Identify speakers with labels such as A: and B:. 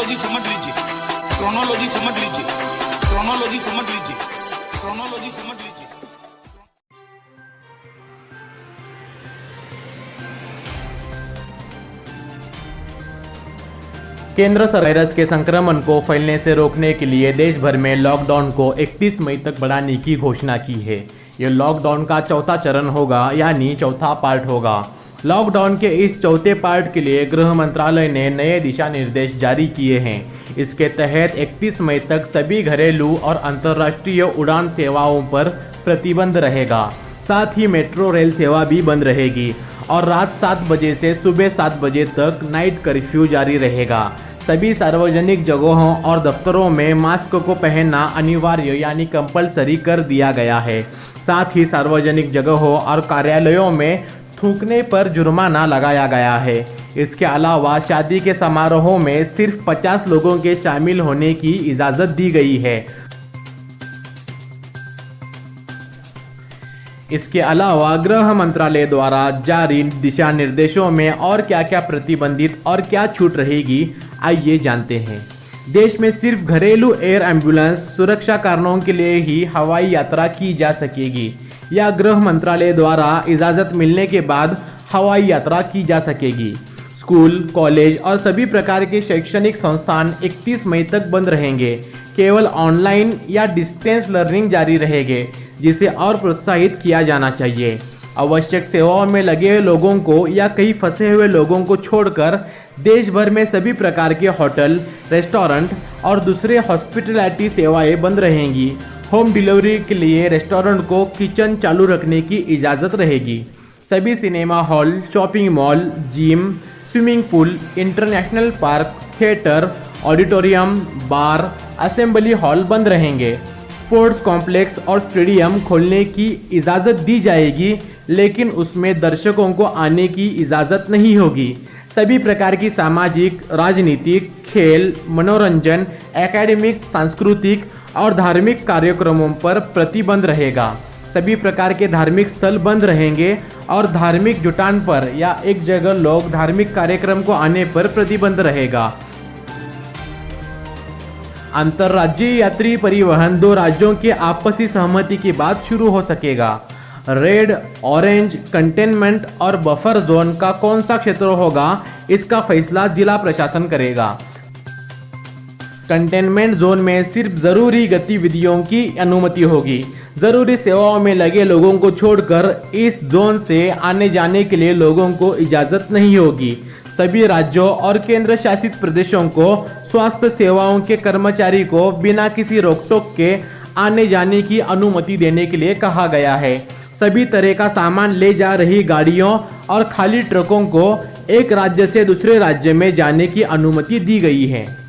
A: Chronology समझ लीजिए, chronology समझ लीजिए, क्रोनोलॉजी समझ लीजिए, क्रोनोलॉजी समझ लीजिए।
B: केंद्र सरकार वायरस के संक्रमण को फैलने से रोकने के लिए देश भर में लॉकडाउन को 31 मई तक बढ़ाने की घोषणा की है। यह लॉकडाउन का चौथा चरण होगा, यानी चौथा पार्ट होगा। लॉकडाउन के इस चौथे पार्ट के लिए गृह मंत्रालय ने नए दिशा निर्देश जारी किए हैं। इसके तहत 31 मई तक सभी घरेलू और अंतर्राष्ट्रीय उड़ान सेवाओं पर प्रतिबंध रहेगा। साथ ही मेट्रो रेल सेवा भी बंद रहेगी और रात 7 बजे से सुबह 7 बजे तक नाइट कर्फ्यू जारी रहेगा। सभी सार्वजनिक जगहों और दफ्तरों में मास्क को पहनना अनिवार्य यानी कंपलसरी कर दिया गया है। साथ ही सार्वजनिक जगहों और कार्यालयों में थूकने पर जुर्माना लगाया गया है। इसके अलावा शादी के समारोहों में सिर्फ 50 लोगों के शामिल होने की इजाज़त दी गई है। इसके अलावा गृह मंत्रालय द्वारा जारी दिशा निर्देशों में और क्या क्या प्रतिबंधित और क्या छूट रहेगी, आइए जानते हैं। देश में सिर्फ घरेलू एयर एम्बुलेंस सुरक्षा कारणों के लिए ही हवाई यात्रा की जा सकेगी या गृह मंत्रालय द्वारा इजाज़त मिलने के बाद हवाई यात्रा की जा सकेगी। स्कूल, कॉलेज और सभी प्रकार के शैक्षणिक संस्थान 31 मई तक बंद रहेंगे। केवल ऑनलाइन या डिस्टेंस लर्निंग जारी रहेंगे, जिसे और प्रोत्साहित किया जाना चाहिए। आवश्यक सेवाओं में लगे लोगों को या कहीं फंसे हुए लोगों को छोड़कर देश भर में सभी प्रकार के होटल, रेस्टोरेंट और दूसरे हॉस्पिटैलिटी सेवाएं बंद रहेंगी। होम डिलीवरी के लिए रेस्टोरेंट को किचन चालू रखने की इजाज़त रहेगी। सभी cinema hall, shopping mall, gym, swimming pool, international park, theatre, auditorium, bar, assembly hall बंद रहेंगे। स्पोर्ट्स कॉम्प्लेक्स और स्टेडियम खोलने की इजाज़त दी जाएगी, लेकिन उसमें दर्शकों को आने की इजाज़त नहीं होगी। सभी प्रकार की सामाजिक, राजनीतिक, खेल, मनोरंजन, एकेडमिक, सांस्कृतिक और धार्मिक कार्यक्रमों पर प्रतिबंध रहेगा। सभी प्रकार के धार्मिक स्थल बंद रहेंगे और धार्मिक जुटान पर या एक जगह लोग धार्मिक कार्यक्रम को आने पर प्रतिबंध रहेगा। अंतर्राज्यीय यात्री परिवहन 2 राज्यों के आपसी सहमति के बाद शुरू हो सकेगा। रेड, ऑरेंज, कंटेनमेंट और बफर जोन का कौन सा क्षेत्र होगा, इसका फैसला जिला प्रशासन करेगा। कंटेनमेंट जोन में सिर्फ जरूरी गतिविधियों की अनुमति होगी। जरूरी सेवाओं में लगे लोगों को छोड़कर इस जोन से आने जाने के लिए लोगों को इजाज़त नहीं होगी। सभी राज्यों और केंद्र शासित प्रदेशों को स्वास्थ्य सेवाओं के कर्मचारी को बिना किसी रोक-टोक के आने जाने की अनुमति देने के लिए कहा गया है। सभी तरह का सामान ले जा रही गाड़ियों और खाली ट्रकों को एक राज्य से दूसरे राज्य में जाने की अनुमति दी गई है।